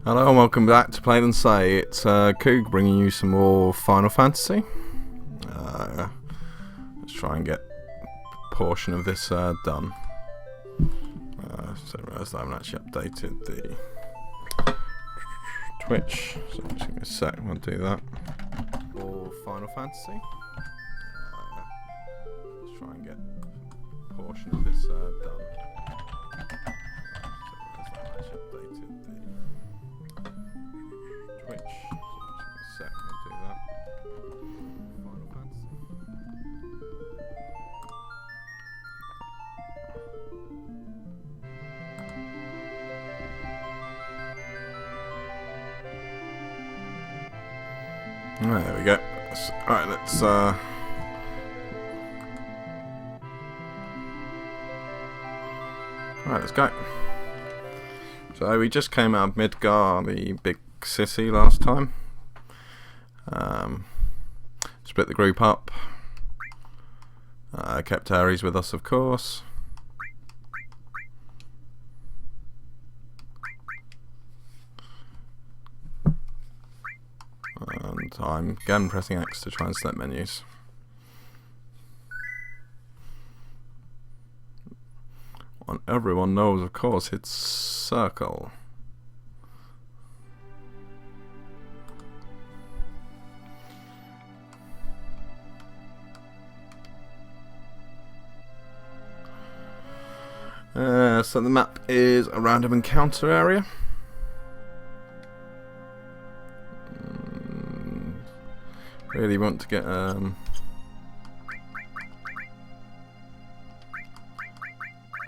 Hello and welcome back to Play and Say. It's Coug bringing you some more Final Fantasy. Let's try and get a portion of this done. So I realised I haven't actually updated the Twitch, so just give me a sec, I'll do that. For Final Fantasy. Let's try and get a portion of this done. Twitch. So just give me a sec, I'll do that. Final Fantasy. Alright, there we go. Alright, let's Alright, let's go. So we just came out of Midgar, the big city, last time. Split the group up. Kept Ares with us, of course. And I'm again pressing X to try and select menus. And everyone knows, of course, it's circle. So the map is a random encounter area. Really want to get what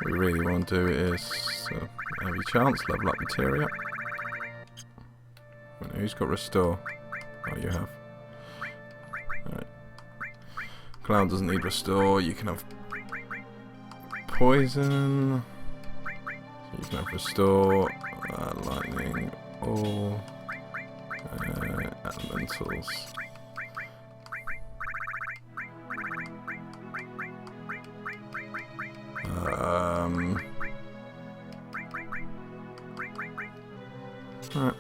we really want to do is every chance level up materia. Who's got restore? Oh, you have. Right. Cloud doesn't need restore. You can have poison. So you can have restore, lightning, or elementals. Right.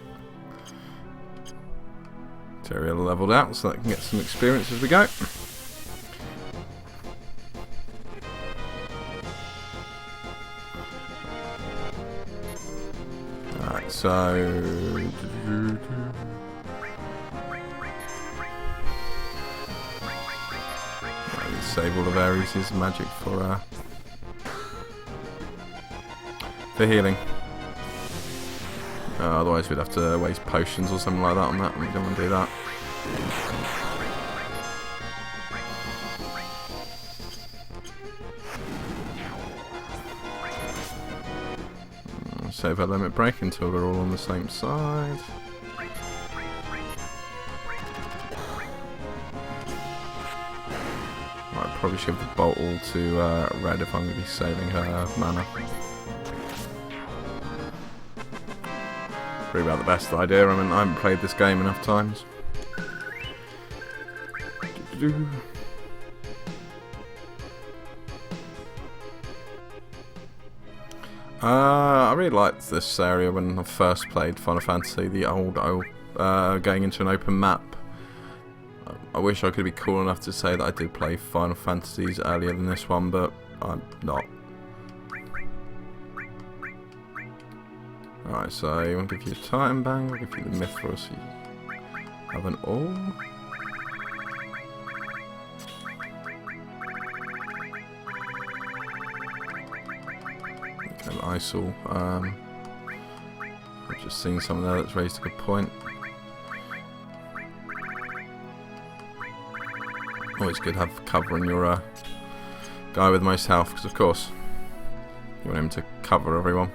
Materia leveled out so that I can get some experience as we go. Alright, so save all of Ares' magic for healing. Otherwise we'd have to waste potions or something like that on that, and we don't want to do that. Save our limit break until we're all on the same side. Right, I probably should give the bolt all to Red if I'm going to be saving her mana. Probably about the best idea. I mean, I haven't played this game enough times. I really liked this area when I first played Final Fantasy, the old going into an open map. I wish I could be cool enough to say that I did play Final Fantasies earlier than this one, but I'm not. Alright, so I want to give you a Titan Bang, I'll give you the Mithril so you have an all. Okay, ISIL. I've just seen something there that's raised a good point. Always good to have cover on your guy with the most health, because of course you want him to cover everyone.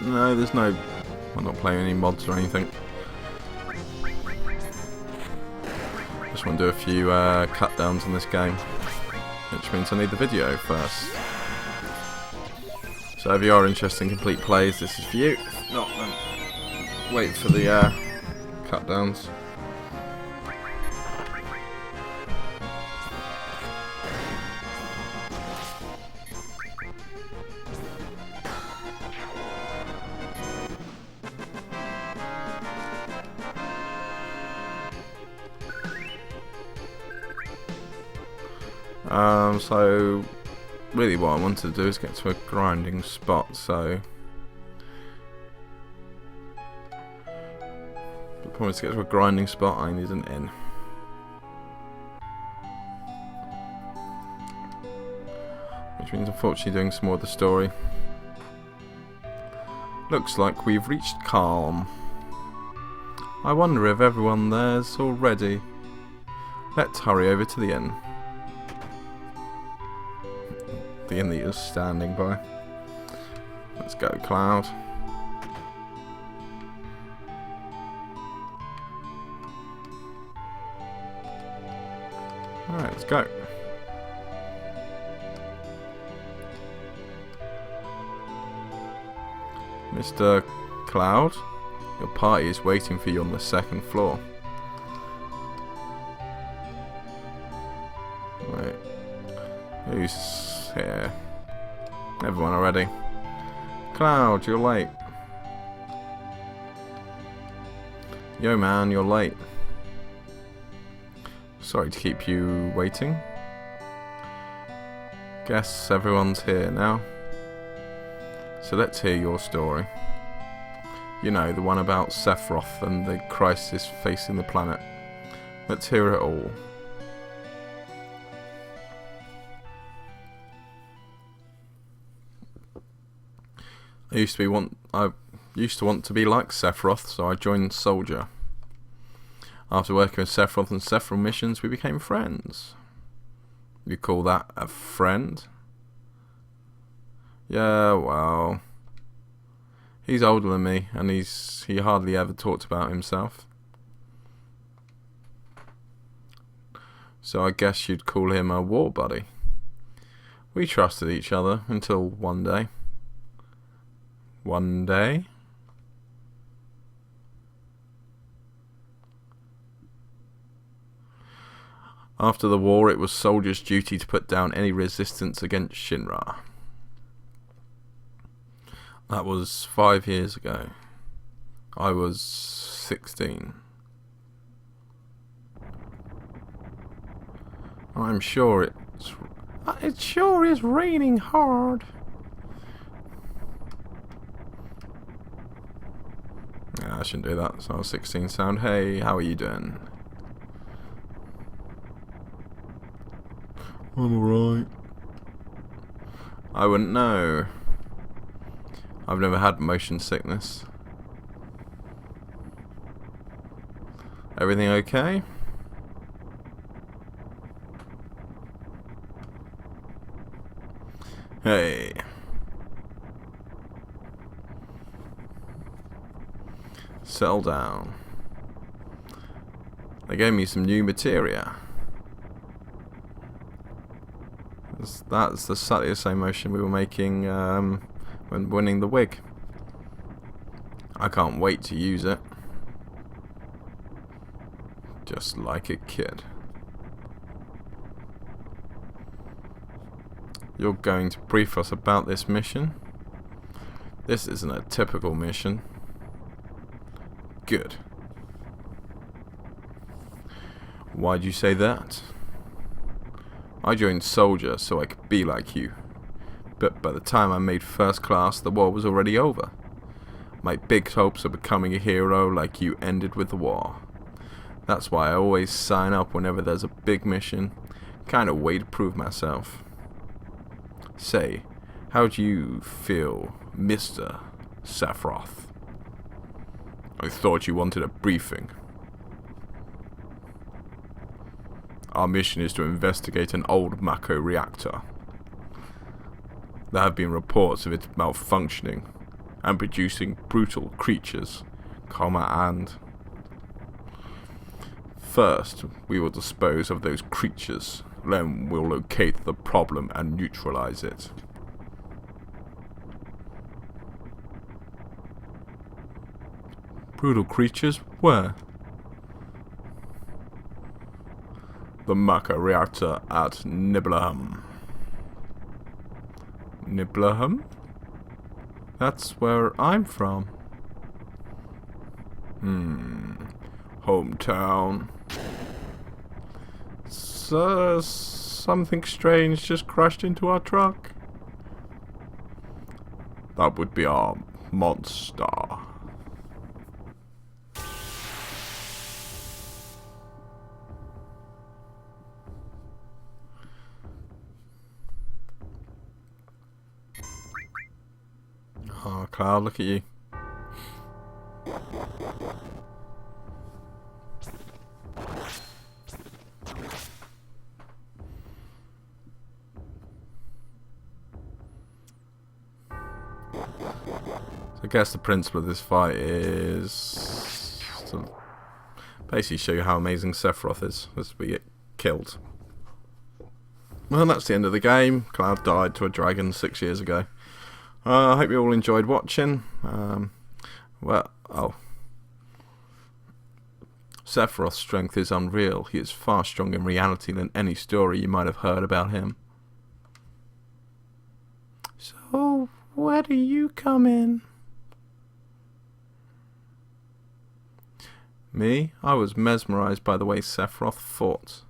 No, there's no... I'm not playing any mods or anything. Just want to do a few cut downs on this game, which means I need the video first. So if you are interested in complete plays, this is for you. If not, then wait for the cut downs. So really what I wanted to do is get to a grinding spot, so the point is to get to a grinding spot I need an inn. Which means unfortunately doing some more of the story. Looks like we've reached Kalm. I wonder if everyone there's already. Let's hurry over to the inn. The inn that you're standing by. Let's go, Cloud. Alright, let's go. Mr. Cloud, your party is waiting for you on the second floor. Wait. Who's here? Everyone already. Cloud, you're late. Yo man, you're late. Sorry to keep you waiting. Guess everyone's here now. So let's hear your story. You know, the one about Sephiroth and the crisis facing the planet. Let's hear it all. I used to want to be like Sephiroth, so I joined Soldier. After working with Sephiroth on several missions, we became friends. You call that a friend? Yeah, well, he's older than me, and he hardly ever talked about himself. So I guess you'd call him a war buddy. We trusted each other until one day. One day? After the war, it was Soldier's duty to put down any resistance against Shinra. That was 5 years ago. I was 16. I'm sure it sure is raining hard. Yeah, I shouldn't do that. So I was 16 sound. Hey, how are you doing? I'm alright. I wouldn't know. I've never had motion sickness. Everything okay? Hey. Settle down. They gave me some new materia. That's exactly the same motion we were making when winning the wig. I can't wait to use it. Just like a kid. You're going to brief us about this mission? This isn't a typical mission. Good. Why'd you say that? I joined Soldier so I could be like you. But by the time I made first class, the war was already over. My big hopes of becoming a hero like you ended with the war. That's why I always sign up whenever there's a big mission. Kind of way to prove myself. Say, how do you feel, Mr. Sephiroth? I thought you wanted a briefing. Our mission is to investigate an old Mako reactor. There have been reports of it malfunctioning and producing brutal creatures, and... First, we will dispose of those creatures, then we'll locate the problem and neutralize it. Brutal creatures? Where? The Mecha reactor at Nibelhiem. Nibelhiem? That's where I'm from. Hometown. So, something strange just crashed into our truck. That would be our monster. Oh, Cloud, look at you. I guess the principle of this fight is to basically show you how amazing Sephiroth is as we get killed. Well, that's the end of the game. Cloud died to a dragon 6 years ago. I hope you all enjoyed watching. Sephiroth's strength is unreal. He is far stronger in reality than any story you might have heard about him. So, where do you come in? Me? I was mesmerized by the way Sephiroth fought. ...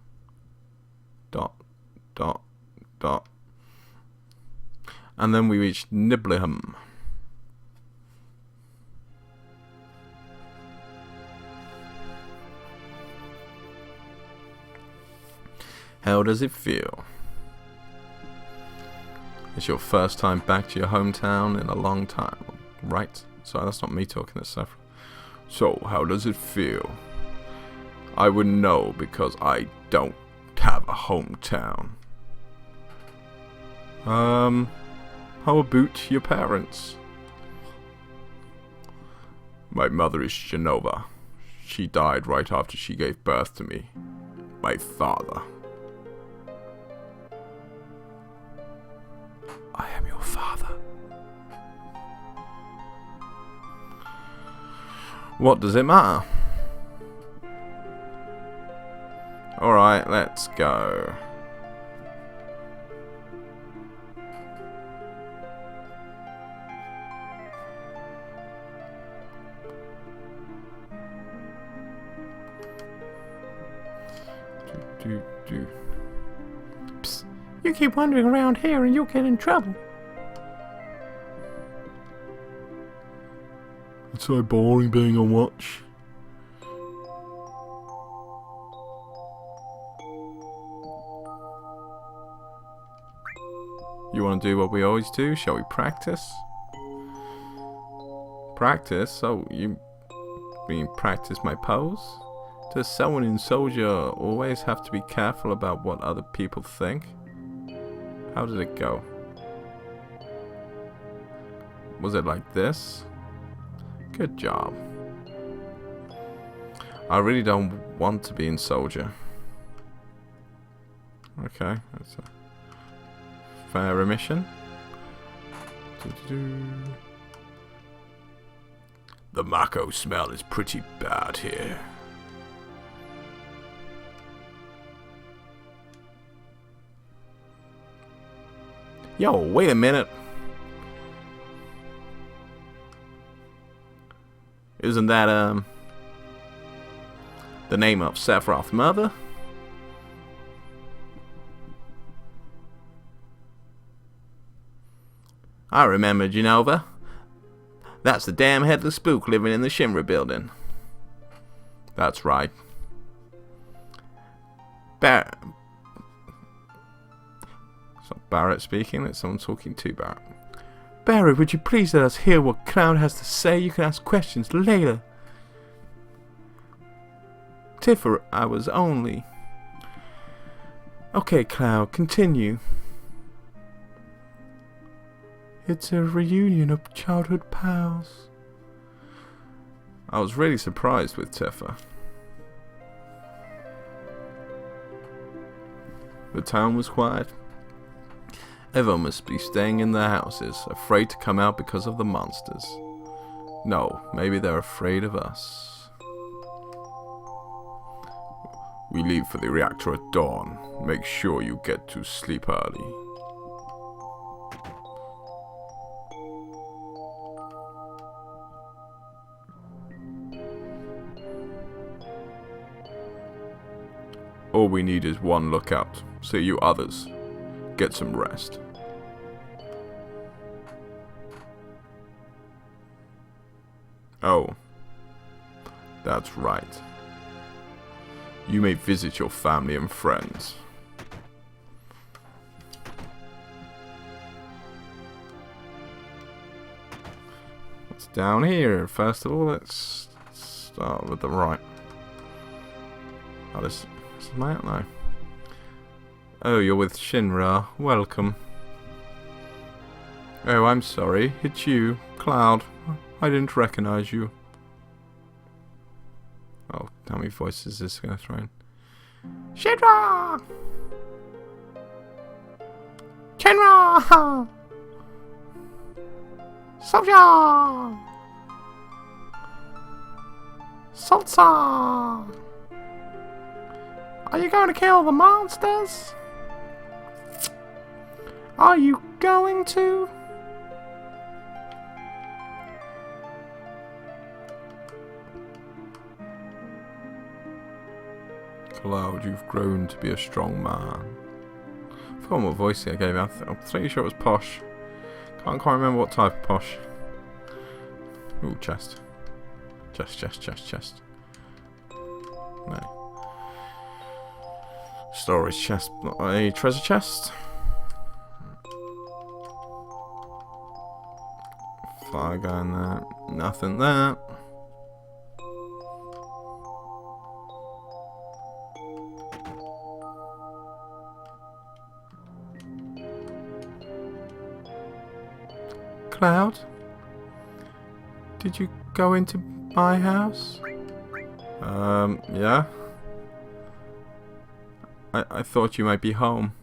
And then we reached Nibelhiem. How does it feel? It's your first time back to your hometown in a long time, right? Sorry, that's not me talking to Sephiroth. So, how does it feel? I wouldn't know because I don't have a hometown. How about your parents? My mother is Genova. She died right after she gave birth to me. My father. I am your father. What does it matter? Alright, let's go. Psst. You keep wandering around here and you'll get in trouble. It's so boring being on watch. You want to do what we always do? Shall we practice? Practice? Oh, you mean practice my pose? Does someone in Soldier always have to be careful about what other people think? How did it go? Was it like this? Good job. I really don't want to be in Soldier. Okay, that's a fair remission. The Mako smell is pretty bad here. Yo, wait a minute. Isn't that, the name of Sephiroth's mother? I remember Genova. That's the damn headless spook living in the Shinra building. That's right. It's not Barrett speaking, it's someone talking to Barrett. Barry, would you please let us hear what Cloud has to say? You can ask questions later. Tifa, I was only... Okay, Cloud, continue. It's a reunion of childhood pals. I was really surprised with Tifa. The town was quiet. Everyone must be staying in their houses, afraid to come out because of the monsters. No, maybe they're afraid of us. We leave for the reactor at dawn. Make sure you get to sleep early. All we need is one lookout. See you others. Get some rest. Oh. That's right. You may visit your family and friends. What's down here? First of all, let's start with the right. Oh, this is my out now. Oh, you're with Shinra. Welcome. Oh, I'm sorry. It's you, Cloud. I didn't recognize you. Oh, how many voices is this going to throw in? Shinra! Shinra! Soldier! Salsa! Are you going to kill the monsters? Are you going to? Cloud, you've grown to be a strong man. I forgot what voice I gave. I'm pretty sure it was posh. Can't quite remember what type of posh. Ooh, chest. Chest. No. Storage chest, not a treasure chest. Fire going there. Nothing there. Cloud? Did you go into my house? Yeah. I thought you might be home.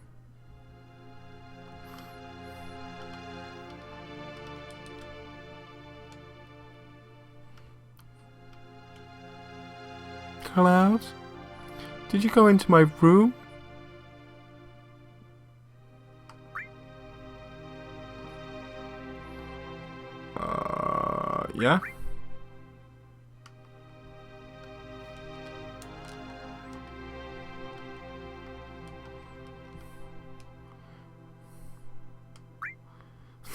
Cloud? Did you go into my room? Yeah?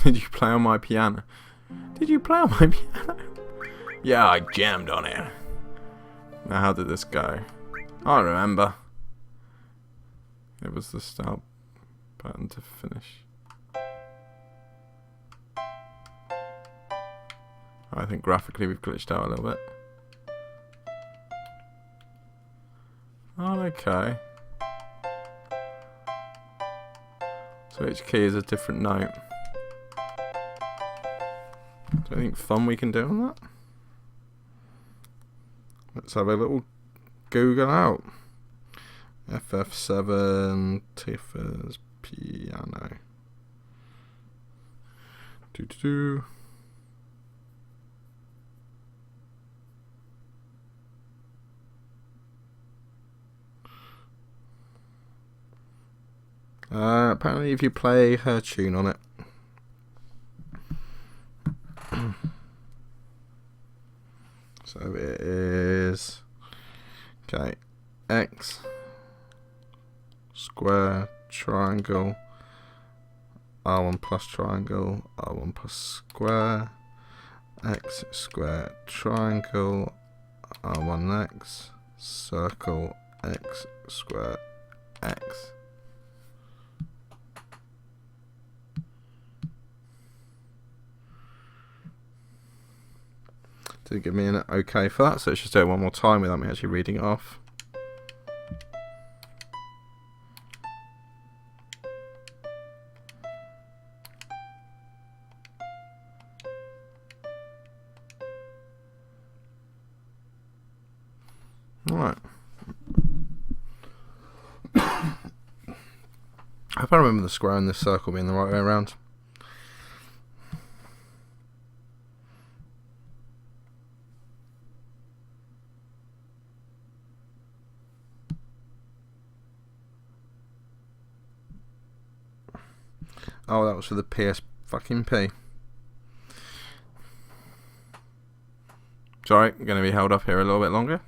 Did you play on my piano? Did you play on my piano? Yeah, I jammed on it. Now, how did this go? I remember. It was the start button to finish. I think graphically we've glitched out a little bit. Oh, okay. So each key is a different note. Is there anything fun we can do on that? Let's have a little Google out. FF7 Tiffers piano. Do. Apparently if you play her tune on it. So it is, okay, X, square, triangle, R1 plus triangle, R1 plus square, X, square, triangle, R1X, circle, X, square, X. Did give me an okay for that, so let's just do it one more time without me actually reading it off. Alright. I hope I remember the square and this circle being the right way around. Oh, that was for the PS fucking P. Sorry, I'm going to be held up here a little bit longer.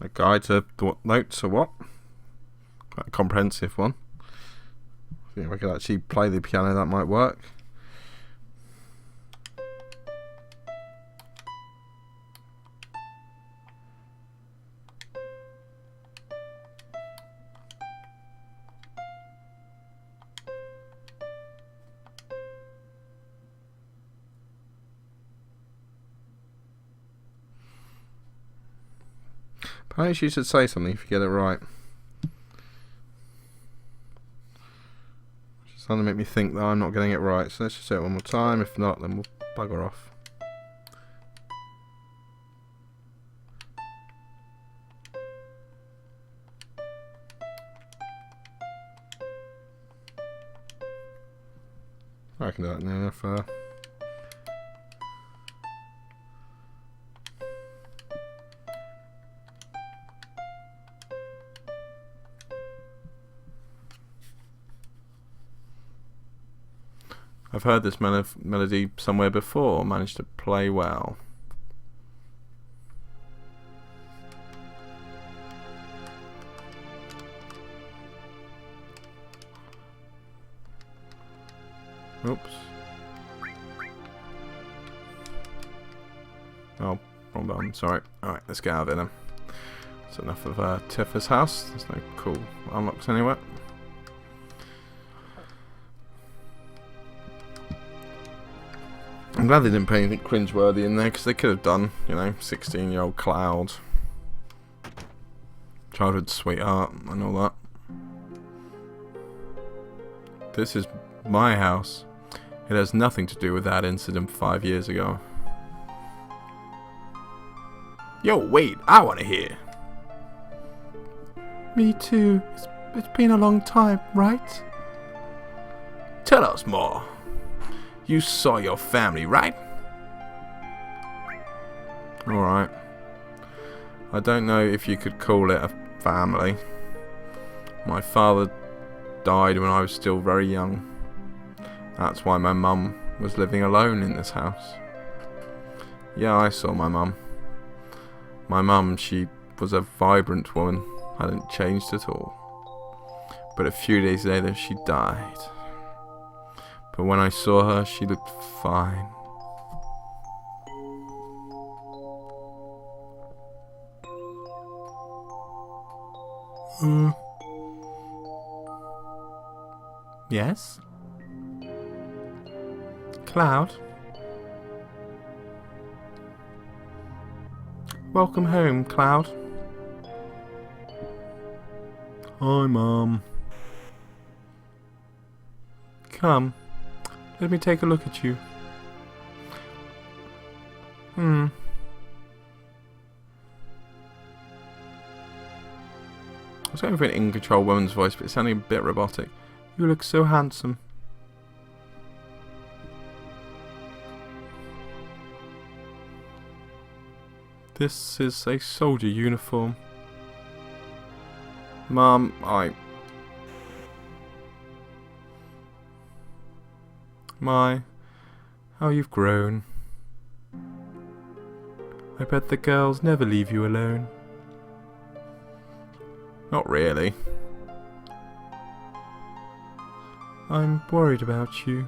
A guide to what notes or what? Quite a comprehensive one. I think if I could actually play the piano, that might work. Perhaps you should say something if you get it right. It's starting to make me think that I'm not getting it right. So let's just do it one more time. If not, then we'll bugger off. I can do that now if I've heard this melody somewhere before, managed to play well. Oops. Oh, wrong button, sorry. Alright, let's get out of it then. That's enough of Tifa's house. There's no cool unlocks anywhere. I'm glad they didn't put anything cringeworthy in there, because they could have done, you know, 16-year-old Cloud, childhood sweetheart, and all that. This is my house. It has nothing to do with that incident 5 years ago. Yo, wait, I want to hear. Me too. It's been a long time, right? Tell us more. You saw your family, right? Alright. I don't know if you could call it a family. My father died when I was still very young. That's why my mum was living alone in this house. Yeah, I saw my mum. My mum, she was a vibrant woman. Hadn't changed at all. But a few days later, she died. But when I saw her, she looked fine. Yes? Cloud? Welcome home, Cloud. Hi, Mum. Come. Let me take a look at you. I was going for an in-control woman's voice, but it's sounding a bit robotic. You look so handsome. This is a soldier uniform. Mum, My, how you've grown. I bet the girls never leave you alone. Not really. I'm worried about you.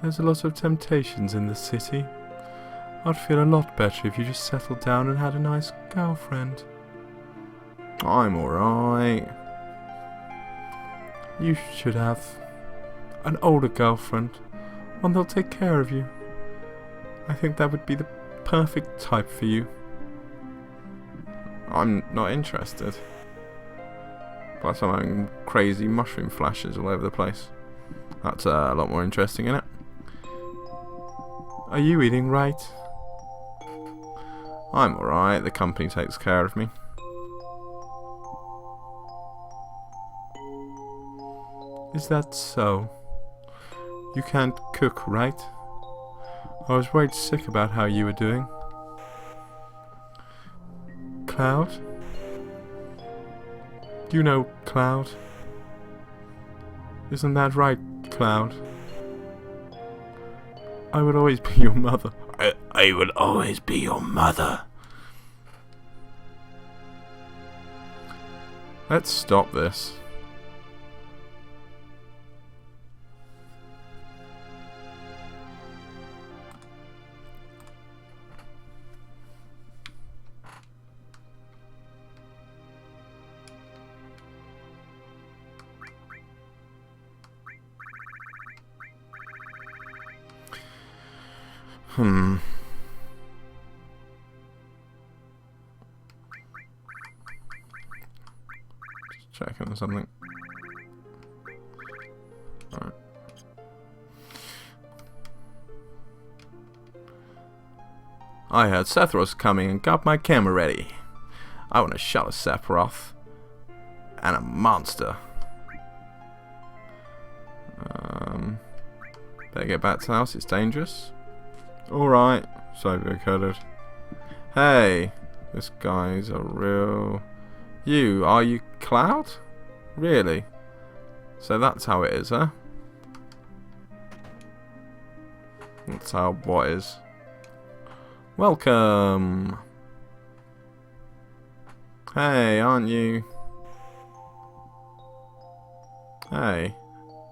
There's a lot of temptations in the city. I'd feel a lot better if you just settled down and had a nice girlfriend. I'm alright. You should have an older girlfriend, one that'll take care of you. I think that would be the perfect type for you. I'm not interested. Plus I'm having crazy mushroom flashes all over the place. That's a lot more interesting, isn't it? Are you eating right? I'm alright, the company takes care of me. Is that so? You can't cook, right? I was worried sick about how you were doing. Cloud? Do you know Cloud? Isn't that right, Cloud? I would always be your mother. I will always be your mother. Let's stop this. Just checking something. Alright. I heard Sephiroth coming and got my camera ready. I want to shot a Sephiroth and a monster. Better get back to the house, it's dangerous. Alright, so coded. Hey, this guy's a real... Are you Cloud? Really? So that's how it is, huh? That's how what is. Welcome! Hey, aren't you? Hey,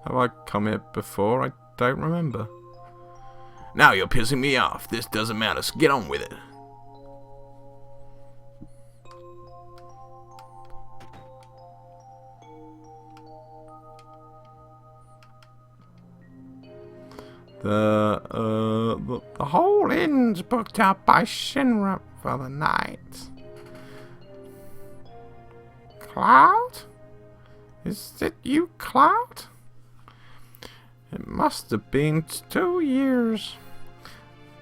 have I come here before? I don't remember. Now you're pissing me off. This doesn't matter, so get on with it. The whole inn's booked up by Shinra for the night. Cloud? Is it you, Cloud? It must have been 2 years.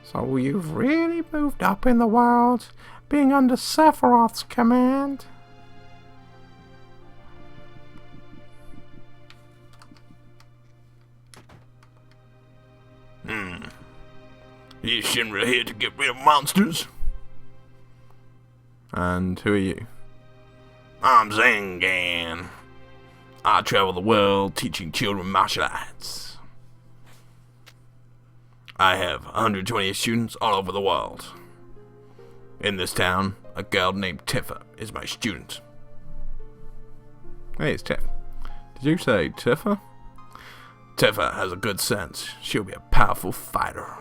So you've really moved up in the world, being under Sephiroth's command. Is Shinra here to get rid of monsters? And who are you? I'm Zangan. I travel the world teaching children martial arts. I have 120 students all over the world. In this town, a girl named Tifa is my student. Hey, it's Tiff. Did you say Tifa? Tifa has a good sense. She'll be a powerful fighter.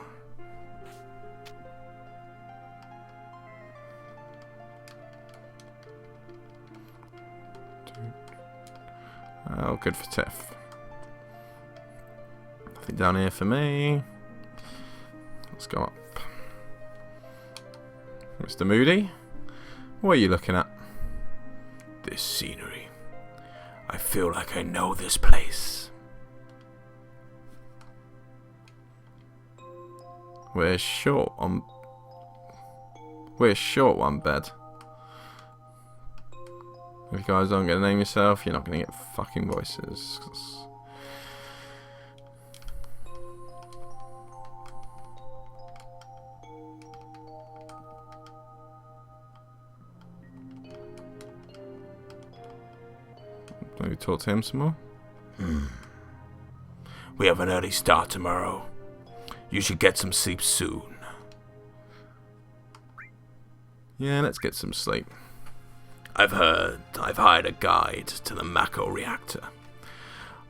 Oh, good for Tiff. Nothing down here for me. Let's go up. Mr. Moody, what are you looking at? This scenery. I feel like I know this place. We're short on one bed. If you guys aren't going to name yourself, you're not going to get fucking voices. Maybe talk to him some more. We have an early start tomorrow. You should get some sleep soon. Yeah, let's get some sleep. I've hired a guide to the Mako reactor.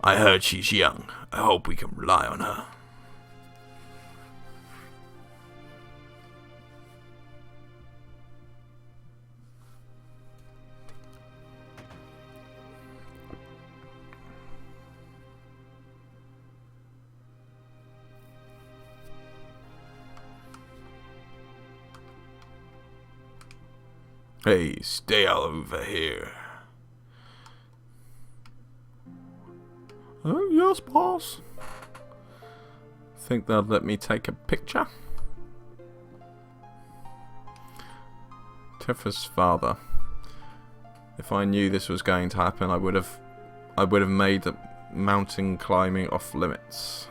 I heard she's young. I hope we can rely on her. Hey, stay all over here. Oh, yes, boss. Think they'll let me take a picture? Tifa's father. If I knew this was going to happen, I would have made mountain climbing off limits.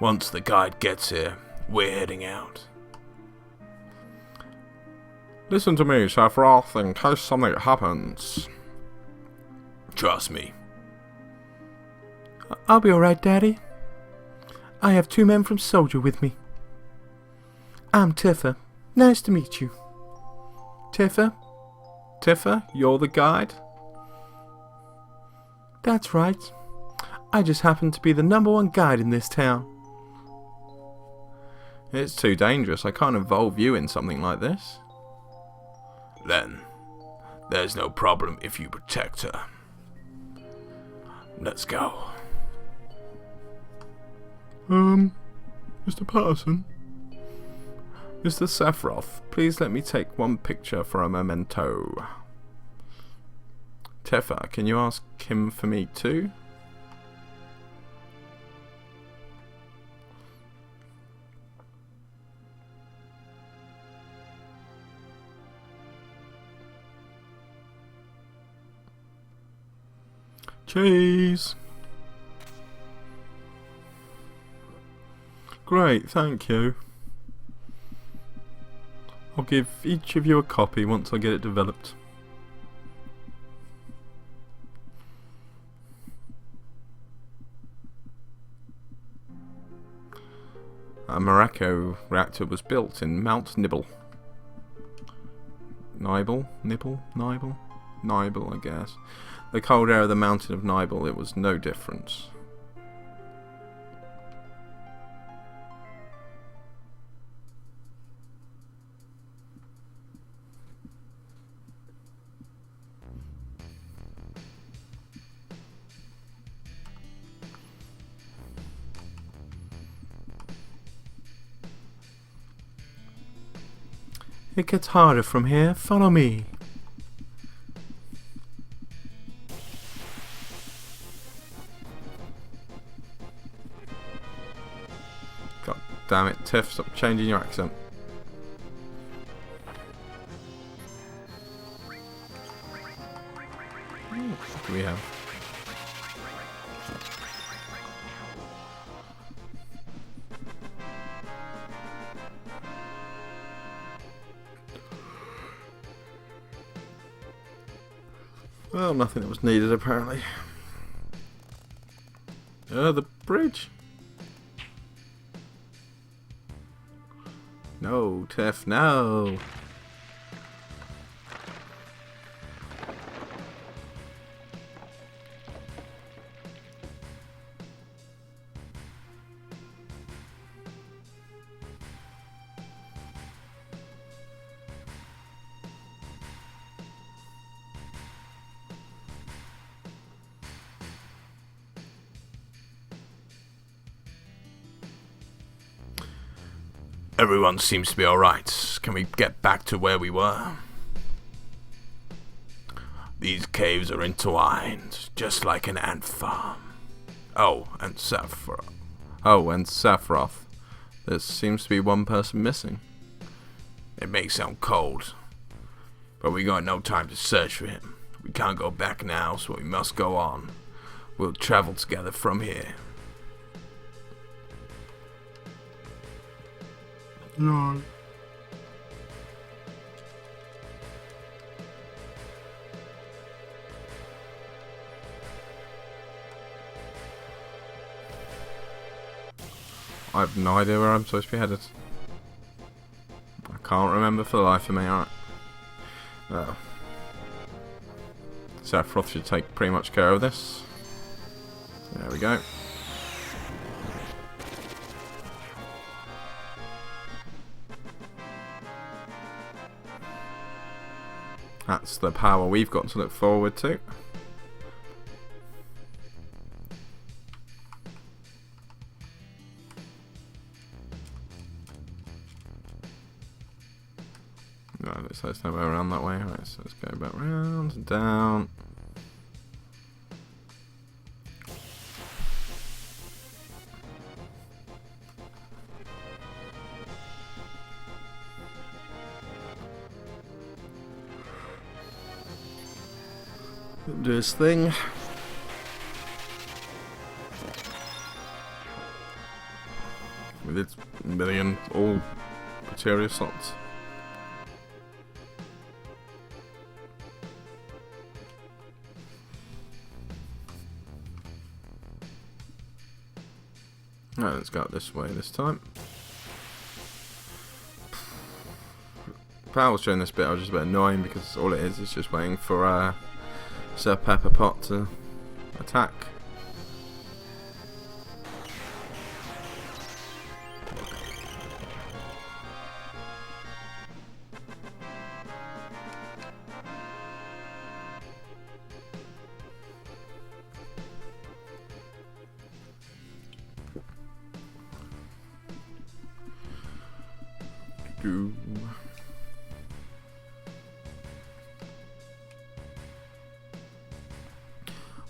Once the guide gets here, we're heading out. Listen to me, Sephiroth, in case something happens. Trust me. I'll be alright, Daddy. I have 2 men from Soldier with me. I'm Tifa. Nice to meet you. Tifa? Tifa, you're the guide? That's right. I just happen to be the #1 guide in this town. It's too dangerous. I can't involve you in something like this. Then, there's no problem if you protect her. Let's go. Mr. Patterson? Mr. Sephiroth, please let me take one picture for a memento. Tifa, can you ask him for me too? Cheese! Great, thank you. I'll give each of you a copy once I get it developed. A Morocco reactor was built in Mount Nibel. Nibel, I guess. The cold air of the mountain of Nibel, it was no different. It gets harder from here. Follow me. God damn it, Tiff, stop changing your accent. What do we have? Well, nothing that was needed apparently. The bridge. No, Tiff, no. Everyone seems to be alright. Can we get back to where we were? These caves are entwined, just like an ant farm. Oh, and Sephiroth. There seems to be one person missing. It may sound cold, but we got no time to search for him. We can't go back now, so we must go on. We'll travel together from here. No. I have no idea where I'm supposed to be headed. I can't remember for the life of me, alright. Sephiroth should take pretty much care of this. There we go. That's the power we've got to look forward to. No, there's no way around that way. Right, so let's go back round and down. Do his thing. With its million all materia slots. Right, let's go this way this time. Powell's during this bit I was just a bit annoying because all it is just waiting for Sir Pepperpot to attack.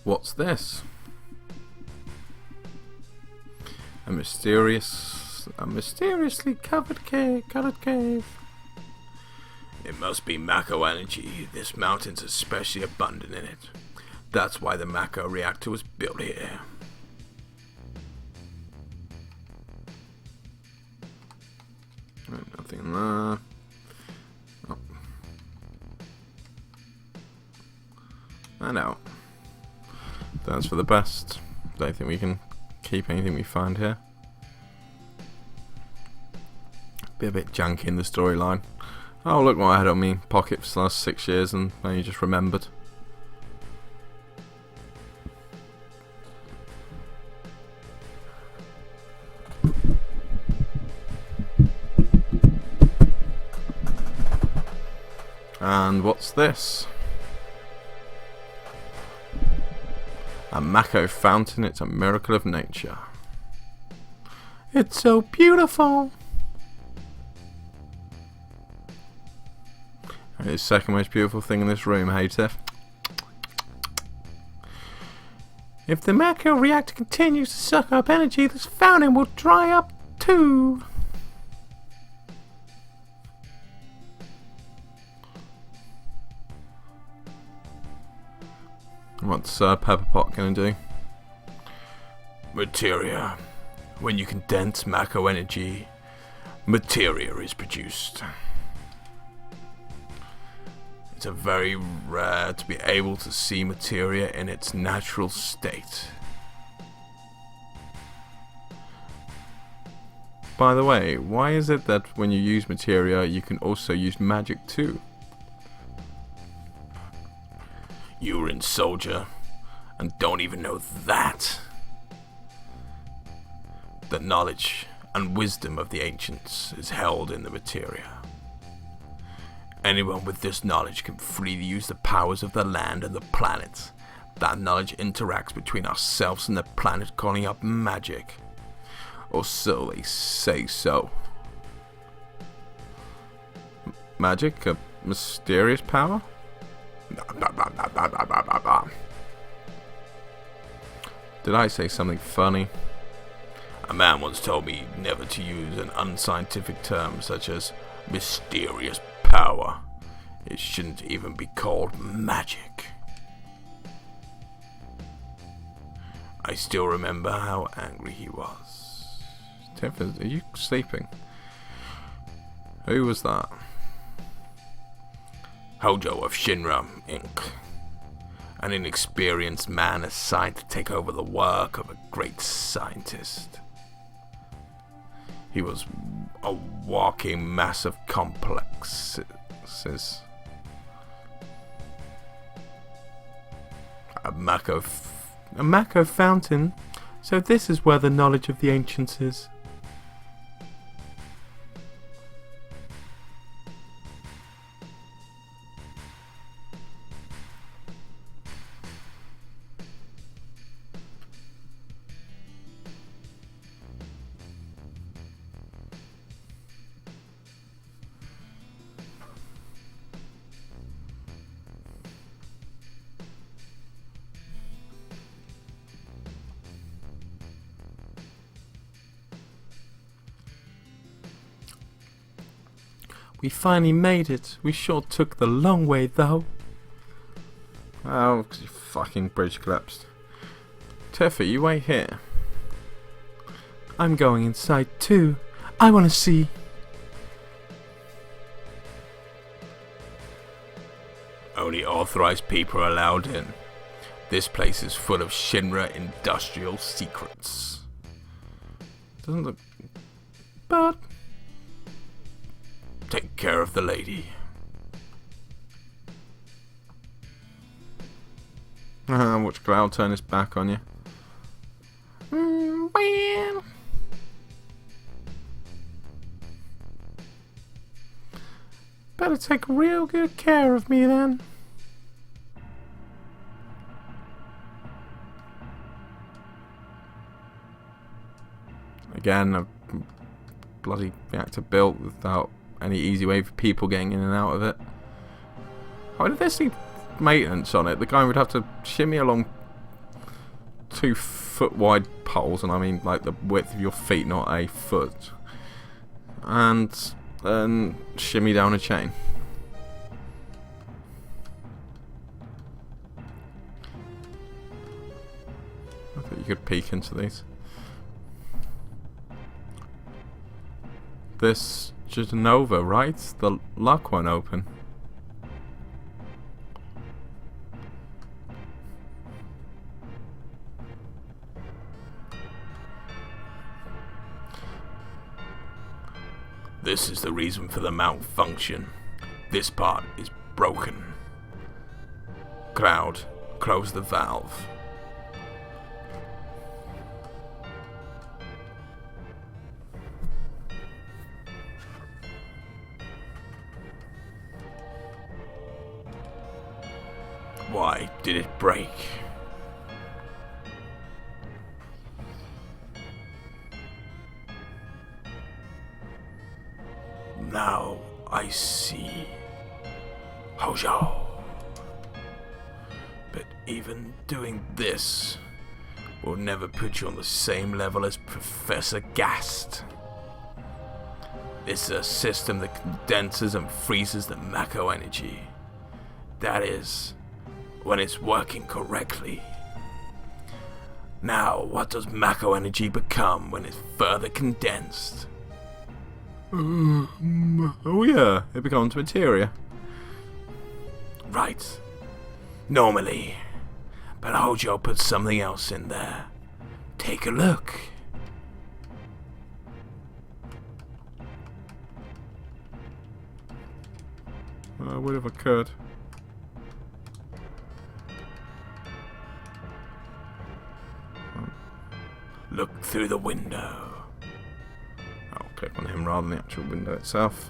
What's this? A mysteriously covered cave. It must be Mako energy. This mountain's especially abundant in it. That's why the Mako reactor was built here. Right, nothing there. Oh. And out. That's for the best. Don't think we can keep anything we find here. Be a bit junky in the storyline. Oh, look what I had on me pocket for the last 6 years and now you just remembered. And what's this? A Mako fountain, it's a miracle of nature. It's so beautiful! It's the second most beautiful thing in this room, hey Tiff? If the Mako reactor continues to suck up energy, this fountain will dry up too. What's Pepperpot gonna do? Materia. When you condense Mako energy, materia is produced. It's very rare to be able to see materia in its natural state. By the way, why is it that when you use materia, you can also use magic too? You were in Soldier, and don't even know that. The knowledge and wisdom of the ancients is held in the materia. Anyone with this knowledge can freely use the powers of the land and the planet. That knowledge interacts between ourselves and the planet, calling up magic. Or so they say so. Magic? A mysterious power? Did I say something funny? A man once told me never to use an unscientific term such as mysterious power. It shouldn't even be called magic. I still remember how angry he was. Tiff, are you sleeping? Who was that? Hojo of Shinra, Inc. An inexperienced man assigned to take over the work of a great scientist. He was a walking mass of complexes. A Mako fountain? So this is where the knowledge of the ancients is. We finally made it. We sure took the long way though. Oh, because your fucking bridge collapsed. Tiffy, you wait here. I'm going inside too. I want to see. Only authorized people are allowed in. This place is full of Shinra industrial secrets. Doesn't look... But... Take care of the lady. Watch Cloud turn his back on you. Better take real good care of me then. Again, a bloody reactor built without any easy way for people getting in and out of it. Why did this need maintenance on it? The guy would have to shimmy along 2 foot wide poles, and I mean like the width of your feet, not a foot, and then shimmy down a chain. I thought you could peek into these. This Genova, right? The luck won't open. This is the reason for the malfunction. This part is broken. Crowd, close the valve. Why did it break? Now I see. Hojo. But even doing this will never put you on the same level as Professor Gast. This is a system that condenses and freezes the Mako energy. That is, when it's working correctly. Now, what does Mako energy become when it's further condensed? Oh yeah, it becomes materia. Right. Normally. But Hojo put something else in there. Take a look. I would if I could. Look through the window. I'll click on him rather than the actual window itself.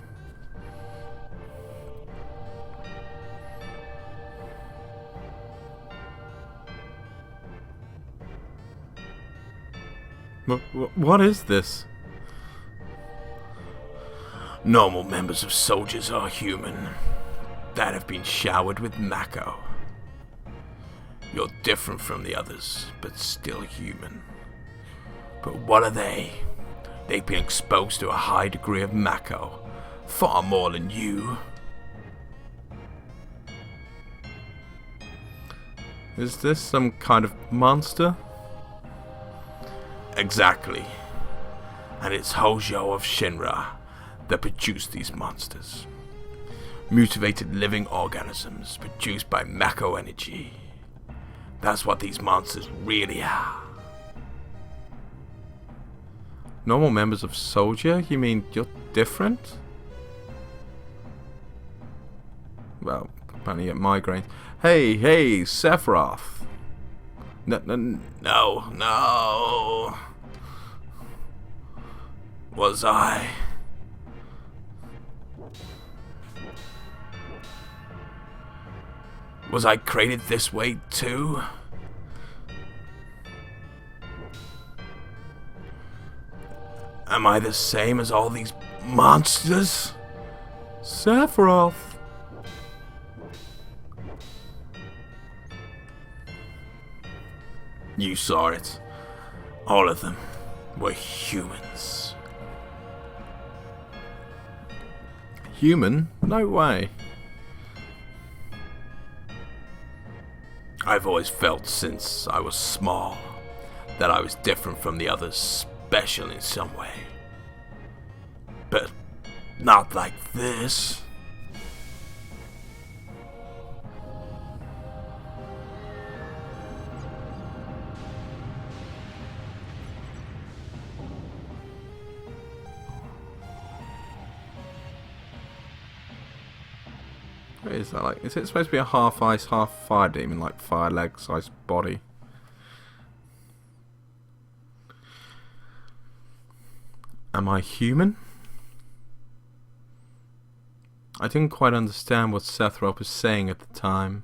What is this? Normal members of soldiers are human that have been showered with Mako. You're different from the others, but still human. But what are they? They've been exposed to a high degree of Mako, far more than you. Is this some kind of monster? Exactly. And it's Hojo of Shinra that produced these monsters. Mutilated living organisms produced by Mako energy. That's what these monsters really are. Normal members of Soldier? You mean you're different? Well, apparently you get migraines. Hey, Sephiroth! No. Was I? Was I created this way too? Am I the same as all these monsters? Sephiroth! You saw it. All of them were humans. Human? No way. I've always felt since I was small that I was different from the others, special in some way. But not like this. What is that like? Is it supposed to be a half ice, half fire demon, like fire legs, ice body? Am I human? I didn't quite understand what Sephiroth was saying at the time.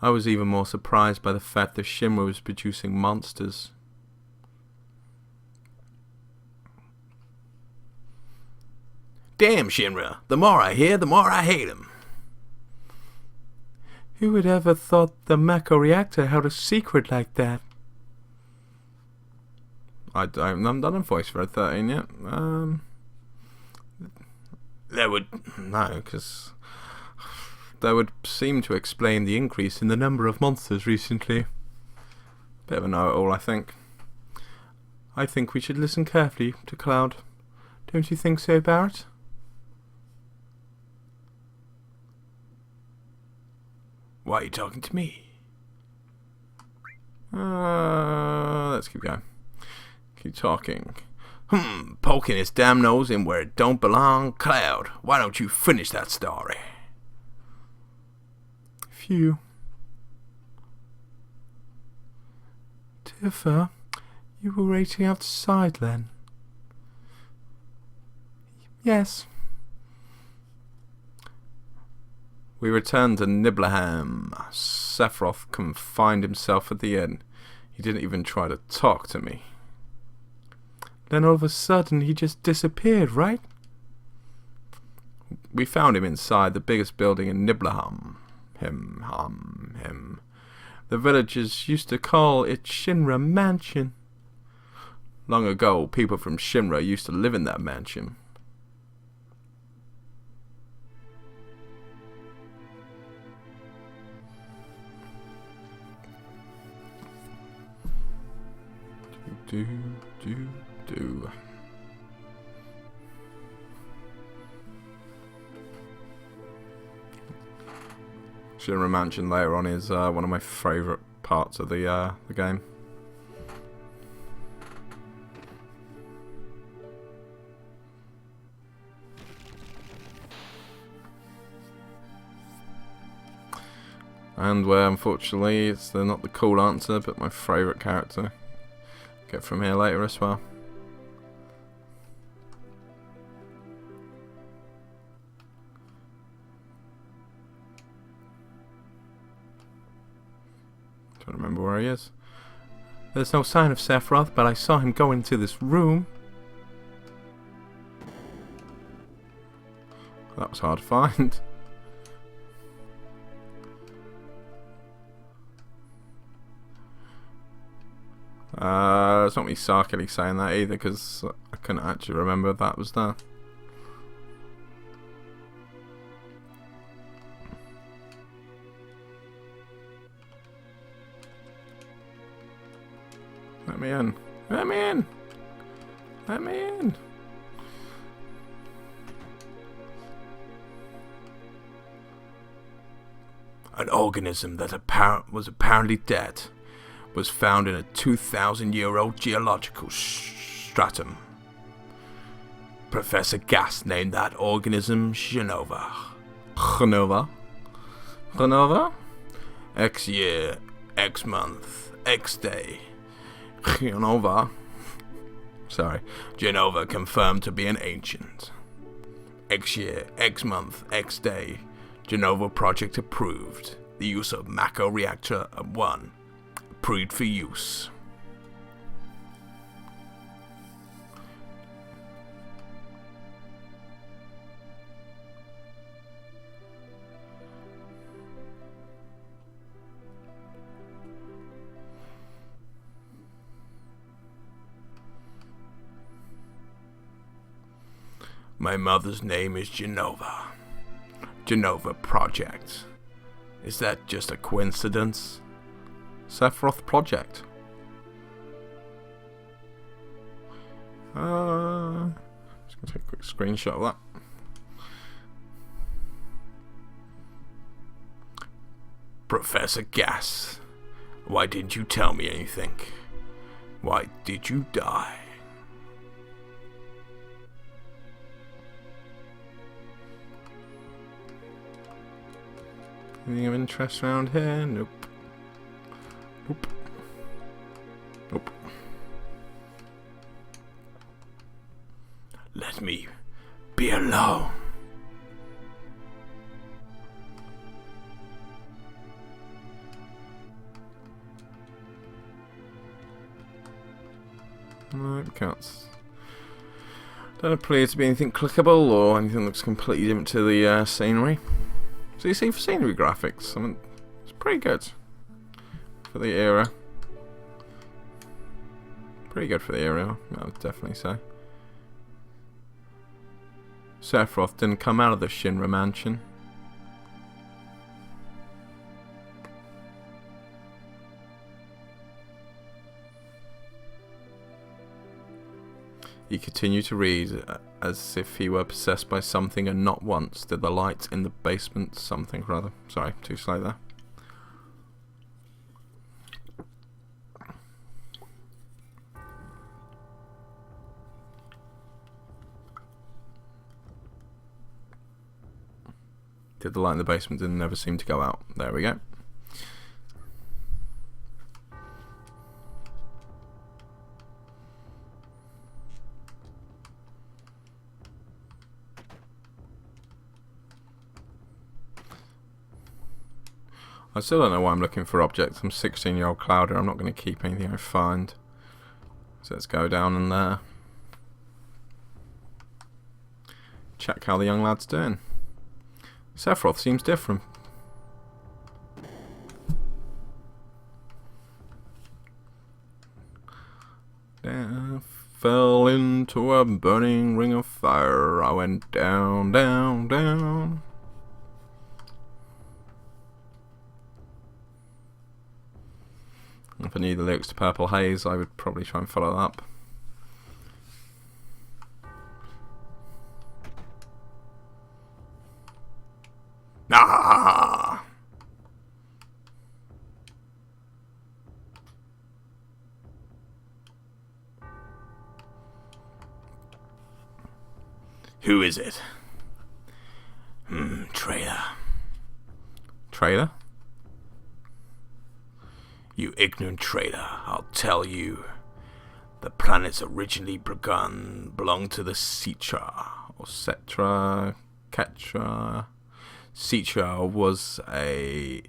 I was even more surprised by the fact that Shinra was producing monsters. Damn Shinra, the more I hear, the more I hate him. Who would ever thought the Mako reactor held a secret like that? I haven't done a voice for a 13 yet. Because that would seem to explain the increase in the number of monsters recently. Bit of a know-it-all, I think. I think we should listen carefully to Cloud. Don't you think so, Barrett? Why are you talking to me? Let's keep going. Keep talking. Poking his damn nose in where it don't belong. Cloud, why don't you finish that story? Phew. Tifa, you were waiting outside then? Yes. We returned to Nibelhiem. Sephiroth confined himself at the inn. He didn't even try to talk to me. Then all of a sudden he just disappeared, right? We found him inside the biggest building in Nibelhiem. The villagers used to call it Shinra Mansion. Long ago, people from Shinra used to live in that mansion. Do. Shinra Mansion later on is one of my favourite parts of the game. And where unfortunately it's not the cool answer, but my favourite character. Get from here later as well. Don't remember where he is. There's no sign of Sephiroth, but I saw him go into this room. That was hard to find. It's not me sarkily saying that either, because I couldn't actually remember that was there. Let me in. Let me in. Let me in. An organism that was apparently dead was found in a 2,000-year-old geological stratum. Professor Gas named that organism Genova. Genova? X year, X month, X day. Genova confirmed to be an ancient. X year, X month, X day. Genova project approved. The use of Mako reactor 1. Approved for use. My mother's name is Genova. Genova Project. Is that just a coincidence? Sephiroth Project. Just gonna take a quick screenshot of that. Professor Gas, why didn't you tell me anything? Why did you die? Anything of interest around here? Nope. Nope. Nope. Let me be alone. Nope, can't. Don't appear to be anything clickable or anything that looks completely different to the scenery. So you see, for scenery graphics, I mean, it's pretty good for the era. Pretty good for the era, I would definitely say. Sephiroth didn't come out of the Shinra mansion. He continued to read as if he were possessed by something, and not once did the lights in the basement something rather. Sorry, too slow there. Did the light in the basement didn't never seem to go out. There we go. I still don't know why I'm looking for objects. I'm 16-year-old Clouder. I'm not going to keep anything I find. So let's go down in there. Check how the young lad's doing. Sephiroth seems different. I fell into a burning ring of fire. I went down, down, down. If I knew the lyrics to Purple Haze, I would probably try and follow that up. Ah! Who is it? Traitor. Traitor? You ignorant traitor, I'll tell you. The planets originally belonged to the Citra, or Cetra, Ketra. Citra was a...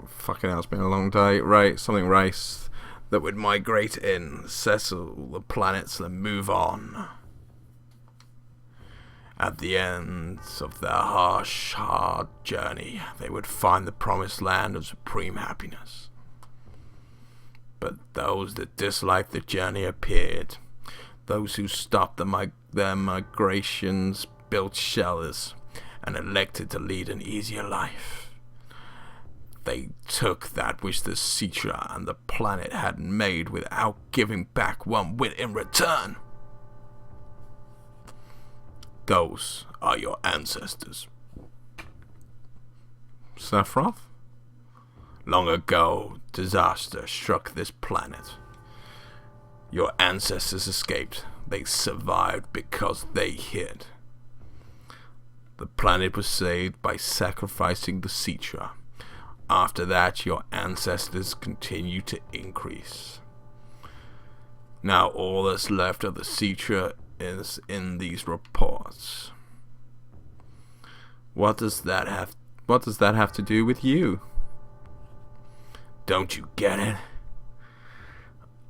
Fucking hell, it's been a long day. Race that would migrate in, settle the planets, and move on. At the end of their harsh, hard journey, they would find the promised land of supreme happiness. But those that disliked the journey appeared. Those who stopped their migrations built shelters and elected to lead an easier life. They took that which the Citra and the planet had made without giving back one whit in return. Those are your ancestors. Sephiroth? Long ago, disaster struck this planet. Your ancestors escaped. They survived because they hid. The planet was saved by sacrificing the Citra. After that, your ancestors continued to increase. Now all that's left of the Citra is in these reports. What does that have to do with you? Don't you get it?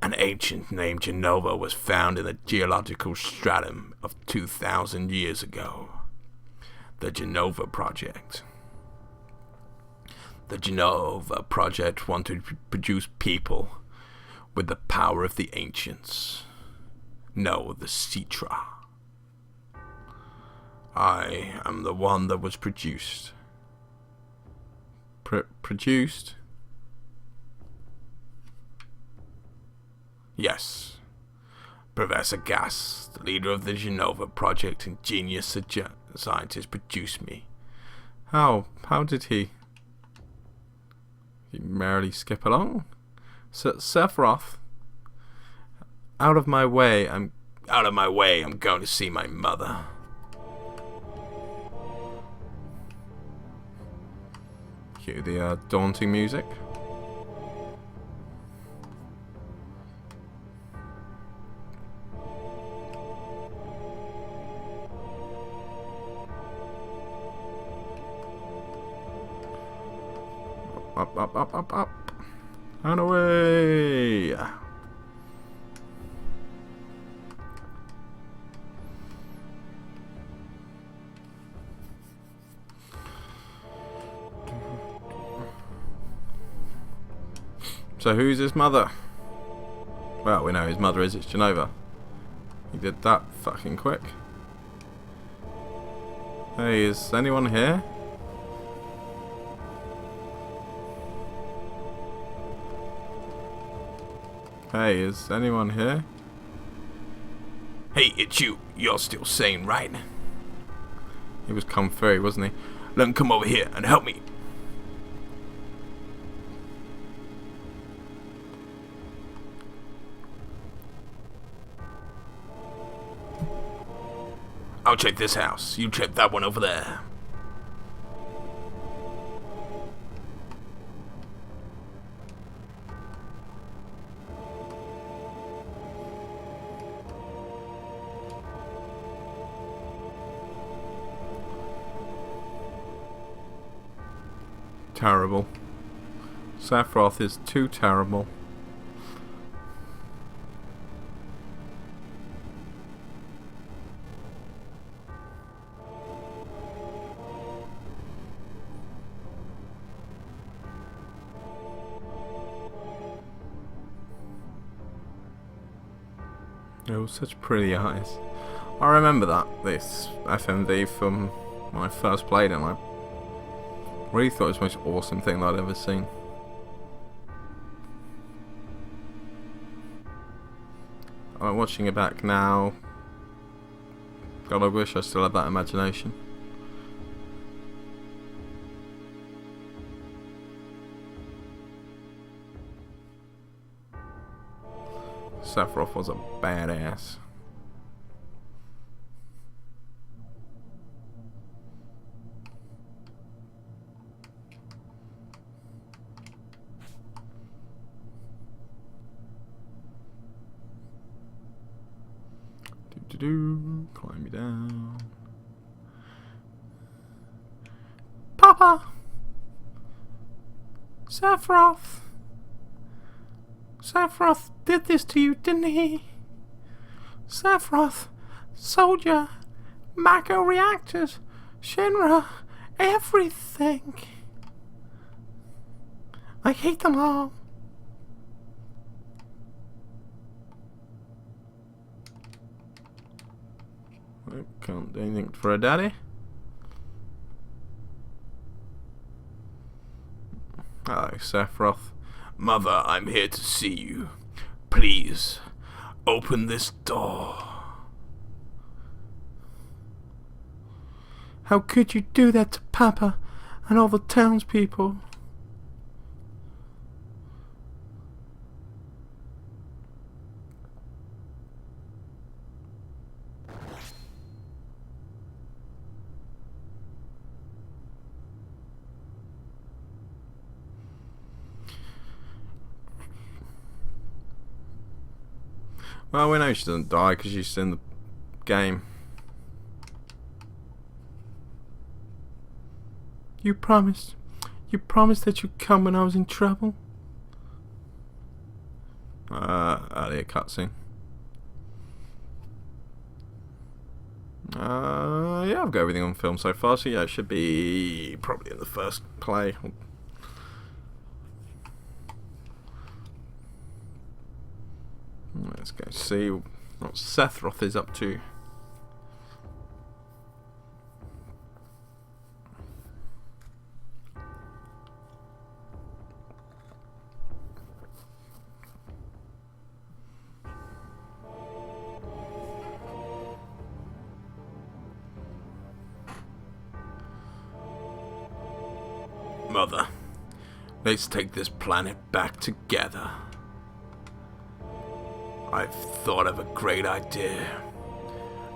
An ancient named Genova was found in the geological stratum of 2,000 years ago. The Genova Project. The Genova Project wanted to produce people with the power of the ancients. No, the Citra. I am the one that was produced. produced. Yes. Professor Gas, the leader of the Genova project and genius scientist, produced me. How did he? He merrily skip along? Sephiroth. Out of my way, I'm going to see my mother. Cue the daunting music. Up. And away! So who's his mother? Well, we know his mother is. It's Genova. He did that fucking quick. Hey, is anyone here? Hey, is anyone here? Hey, it's you. You're still sane, right? He was Kung Fu, wasn't he? Let him come over here and help me. I'll check this house. You check that one over there. Terrible. Sephiroth is too terrible. Oh, such pretty eyes. I remember this FMV from when I first played it, and I really thought it was the most awesome thing that I'd ever seen. I'm watching it back now. God, I wish I still had that imagination. Sephiroth was a badass. Climb me down. Papa! Sephiroth! Sephiroth did this to you, didn't he? Sephiroth, soldier, macro reactors, Shinra, everything. I hate them all. I can't do anything for a daddy. Hello, Sephiroth. Mother, I'm here to see you. Please, open this door. How could you do that to Papa and all the townspeople? Well, we know she doesn't die because she's in the game. You promised. You promised that you'd come when I was in trouble. Earlier cutscene. Yeah, I've got everything on film so far, so yeah, it should be probably in the first play. Let's go see what Sephiroth is up to. Mother, let's take this planet back together. I've thought of a great idea.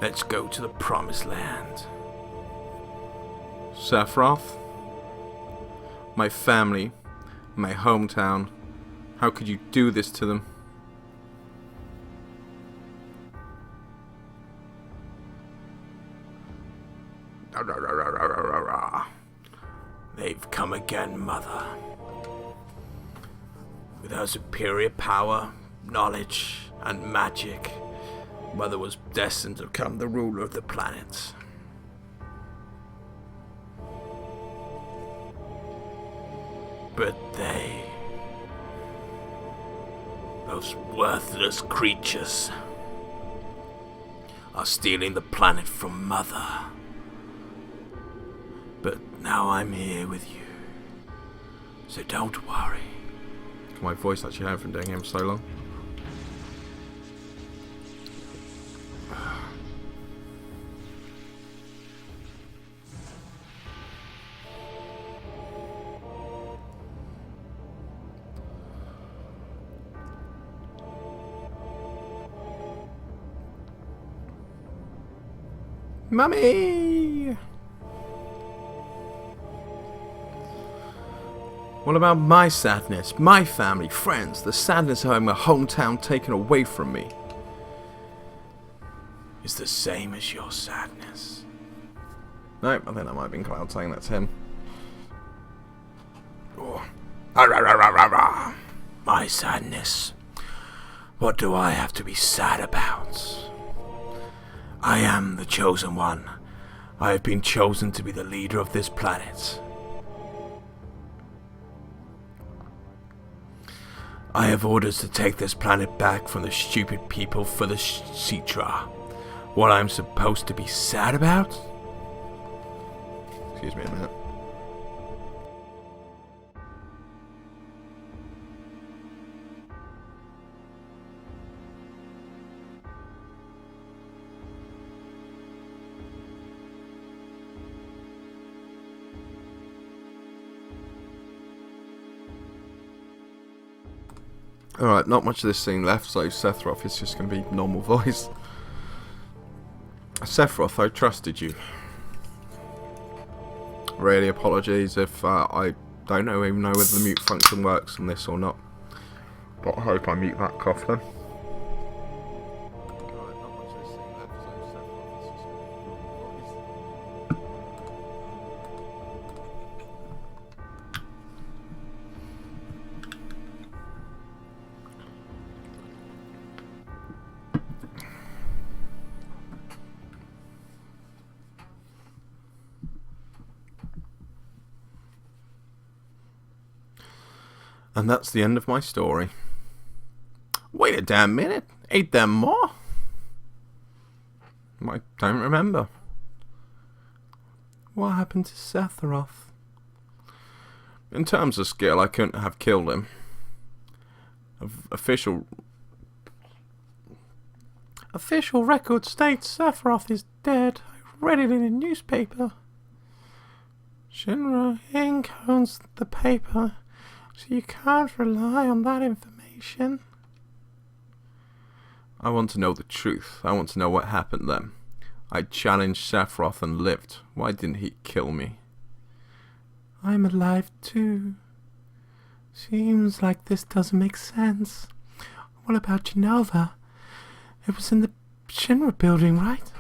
Let's go to the Promised Land. Sephiroth? My family, my hometown. How could you do this to them? They've come again, Mother. With her superior power, knowledge, and magic, Mother was destined to become the ruler of the planet. But those worthless creatures, are stealing the planet from Mother. But now I'm here with you, so don't worry. My voice actually out from doing him so long. Mummy! What about my sadness, my family, friends, the sadness of having my hometown taken away from me? It's the same as your sadness. Nope, I think that might have been Cloud saying that to him. Oh. My sadness. What do I have to be sad about? I am the chosen one. I have been chosen to be the leader of this planet. I have orders to take this planet back from the stupid people for the Citra. What I'm supposed to be sad about? Excuse me a minute. Alright, not much of this scene left, so Sephiroth is just going to be normal voice. Sephiroth, I trusted you. Really apologies if I don't even know whether the mute function works on this or not. But I hope I mute that cough then. And that's the end of my story. Wait a damn minute. Ain't there more? I don't remember. What happened to Sephiroth? In terms of skill, I couldn't have killed him. Official record states Sephiroth is dead. I read it in a newspaper. Shinra Inc. owns the paper, so you can't rely on that information. I want to know the truth. I want to know what happened then. I challenged Sephiroth and lived. Why didn't he kill me? I'm alive too. Seems like this doesn't make sense. What about Genova? It was in the Shinra building, right?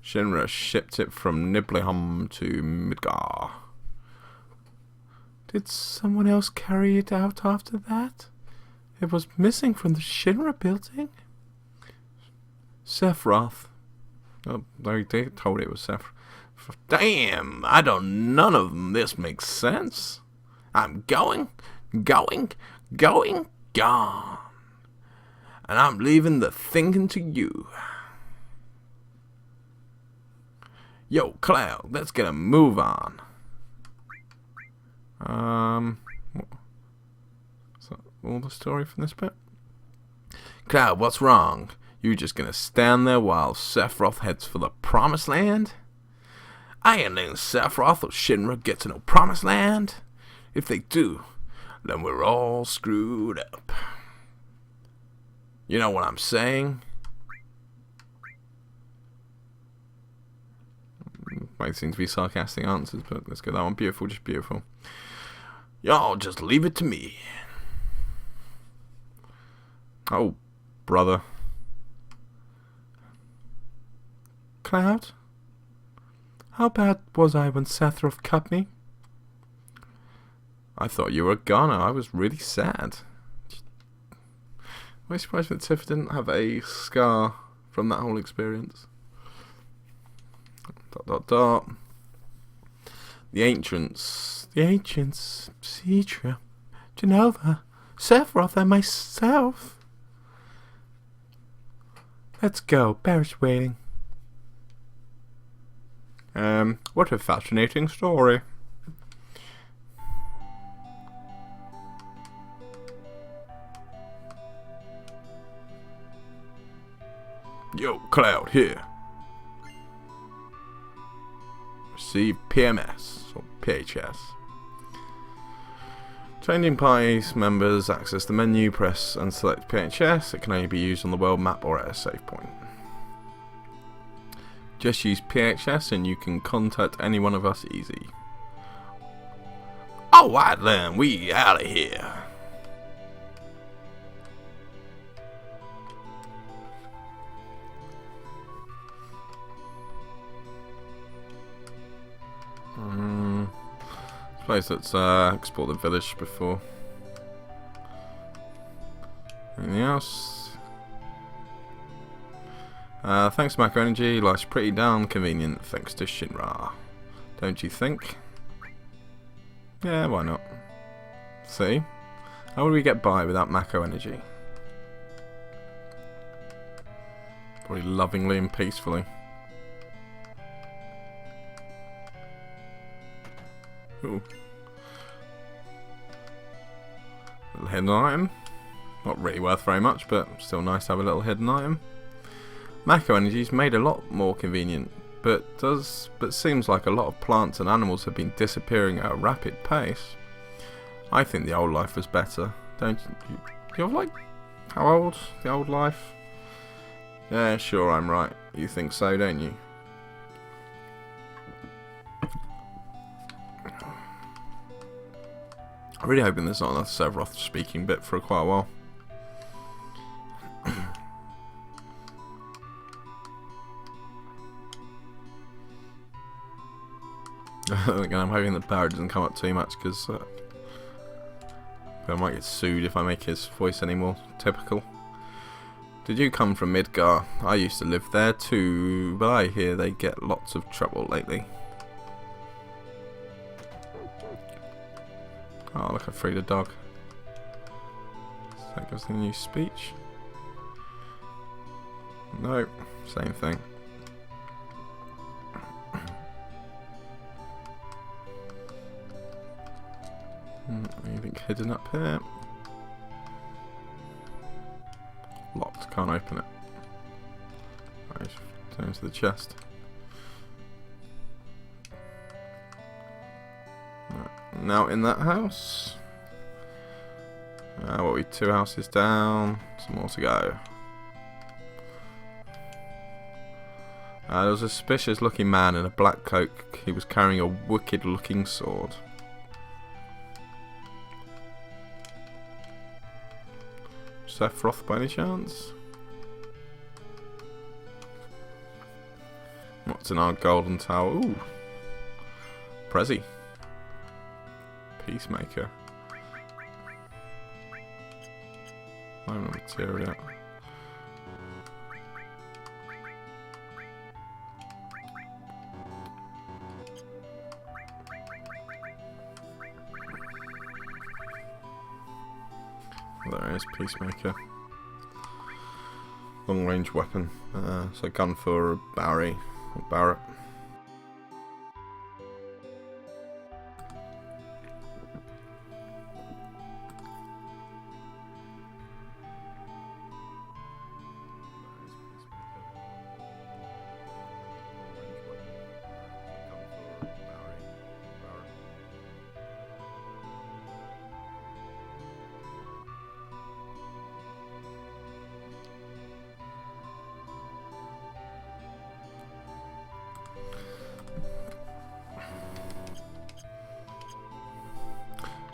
Shinra shipped it from Nibelhiem to Midgar. Did someone else carry it out after that? It was missing from the Shinra building. Sephiroth. Oh, they told it was Sephiroth. Damn, none of this makes sense. I'm going, gone. And I'm leaving the thinking to you. Yo, Cloud, let's get a move on. Is that all the story from this bit? Cloud, what's wrong? You just gonna stand there while Sephiroth heads for the Promised Land? I ain't letting Sephiroth or Shinra get to no promised land. If they do, then we're all screwed up. You know what I'm saying? Might seem to be sarcastic answers, but let's go that one. Beautiful, just beautiful. Y'all just leave it to me. Oh, brother. Cloud? How bad was I when Sephiroth cut me? I thought you were a goner. I was really sad. I'm surprised that Tiff didn't have a scar from that whole experience. ... The ancients. The ancients, Citra, Genova, Sephiroth, and myself. Let's go. Barrett's waiting. What a fascinating story. Yo, Cloud, here. Receive PMS, or PHS. Changing parties members access the menu, press and select PHS. It can only be used on the world map or at a save point. Just use PHS and you can contact any one of us easy. Alright then, we out of here. Suppose let's explore the village before. Anything else? Thanks to Macro Energy, life's pretty damn convenient thanks to Shinra. Don't you think? Yeah, why not? See? How would we get by without Macro Energy? Probably lovingly and peacefully. Ooh. Little hidden item. Not really worth very much, but still nice to have a little hidden item. Macro Energy's made a lot more convenient, but seems like a lot of plants and animals have been disappearing at a rapid pace. I think the old life was better, don't you? You're like, how old? The old life? Yeah, sure, I'm right. You think so, don't you? I'm really hoping there's not another Sephiroth speaking bit for quite a while. Again, I'm hoping that Barrett doesn't come up too much because I might get sued if I make his voice any more typical. Did you come from Midgar? I used to live there too, but I hear they get lots of trouble lately. Oh, look, I freed a dog. That goes the new speech. No, same thing. Anything hidden up here? Locked, can't open it. Right, turn to the chest. Right, now in that house. What are we, 2 houses down? Some more to go. There was a suspicious looking man in a black coat. He was carrying a wicked looking sword. Sephiroth by any chance? What's in our golden tower? Ooh. Prezi. Peacemaker. Moment material. There is Peacemaker. Long range weapon. So gun for Barry or Barrett.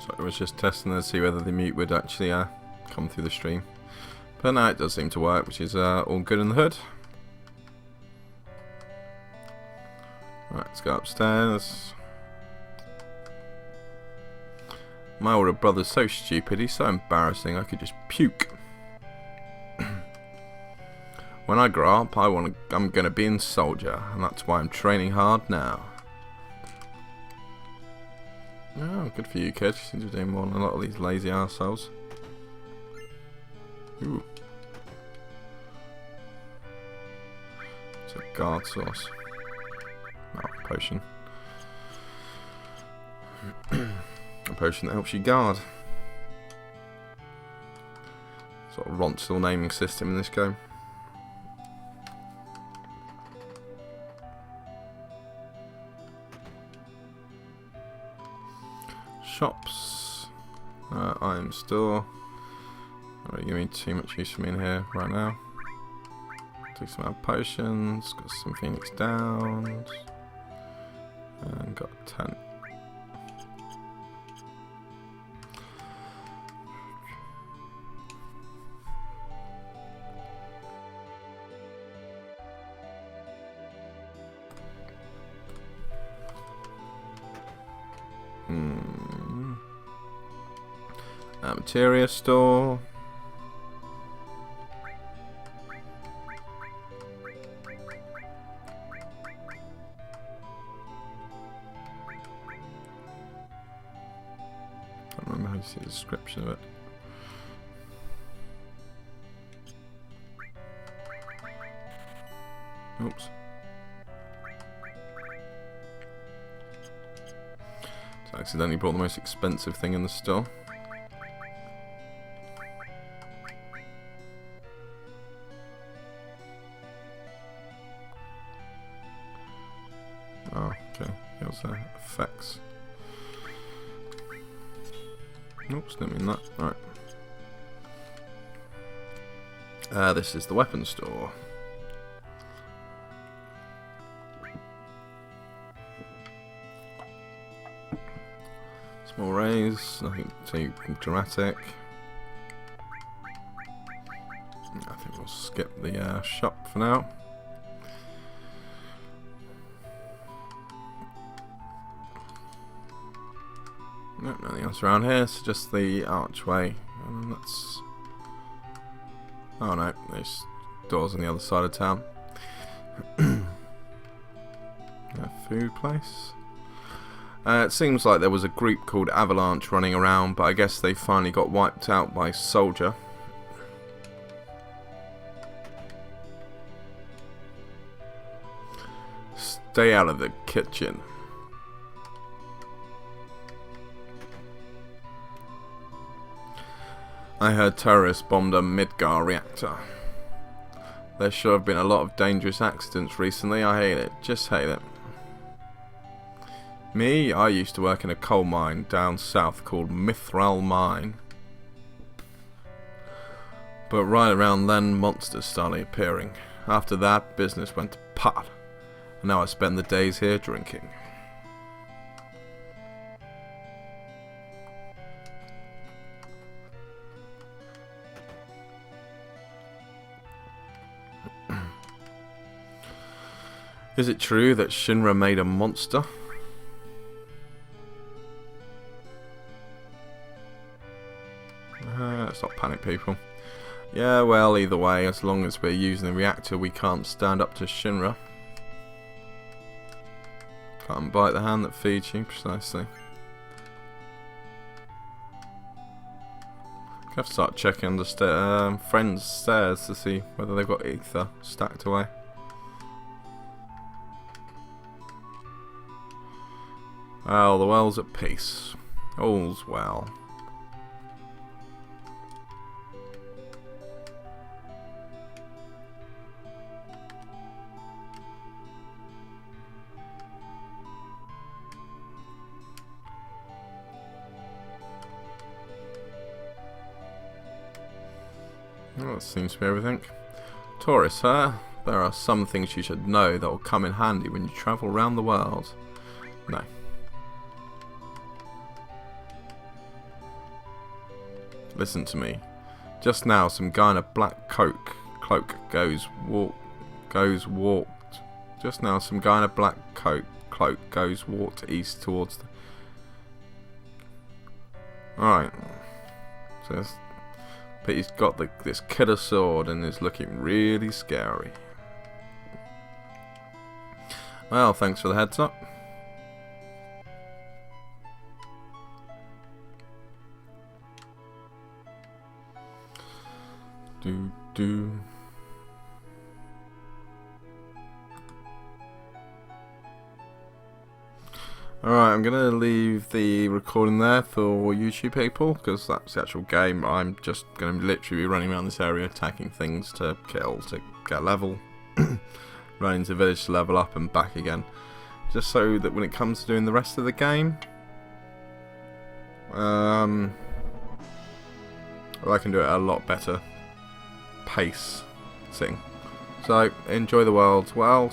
So I was just testing to see whether the mute would actually come through the stream. But no, it does seem to work, which is all good in the hood. Right, let's go upstairs. My older brother's so stupid, he's so embarrassing, I could just puke. When I grow up, I'm gonna be a soldier, and that's why I'm training hard now. Oh, good for you, kid. You seem to be doing more than a lot of these lazy arseholes. Ooh. It's a guard source. Oh, potion. A potion that helps you guard. Sort of Ronstall naming system in this game. Shops. Item store. Not really giving me too much use for me in here right now. Took some out potions, got some Phoenix Downs, and got a tent. Materia store. I don't remember how to see the description of it. Oops. So I accidentally bought the most expensive thing in the store. Oh, okay. It was effects. Oops, didn't mean that. Alright. This is the weapon store. Small raise, nothing too dramatic. I think we'll skip the shop for now. Nope, nothing else around here, so just the archway. And that's... Oh no, there's doors on the other side of town. A food place. It seems like there was a group called Avalanche running around, but I guess they finally got wiped out by Soldier. Stay out of the kitchen. I heard terrorists bombed a Midgar reactor. There sure have been a lot of dangerous accidents recently. I hate it. Just hate it. Me, I used to work in a coal mine down south called Mithral Mine. But right around then, monsters started appearing. After that, business went to pot. And now I spend the days here drinking. Is it true that Shinra made a monster? Let's not panic, people. Yeah, well, either way, as long as we're using the reactor, we can't stand up to Shinra. Can't bite the hand that feeds you, precisely. I have to start checking under friends' stairs to see whether they've got ether stacked away. Well, the world's at peace. All's well. Well, that seems to be everything. Taurus, there are some things you should know that will come in handy when you travel around the world. No. Listen to me. Just now, some guy in a black cloak walked. Just now, some guy in a black cloak walked east towards the. Alright. So but he's got this killer sword and is looking really scary. Well, thanks for the heads up. Alright, I'm going to leave the recording there for YouTube people, because that's the actual game. I'm just going to literally be running around this area, attacking things to kill, to get level, running to the village to level up and back again. Just so that when it comes to doing the rest of the game, well, I can do it at a lot better pace. So, enjoy the world. Well.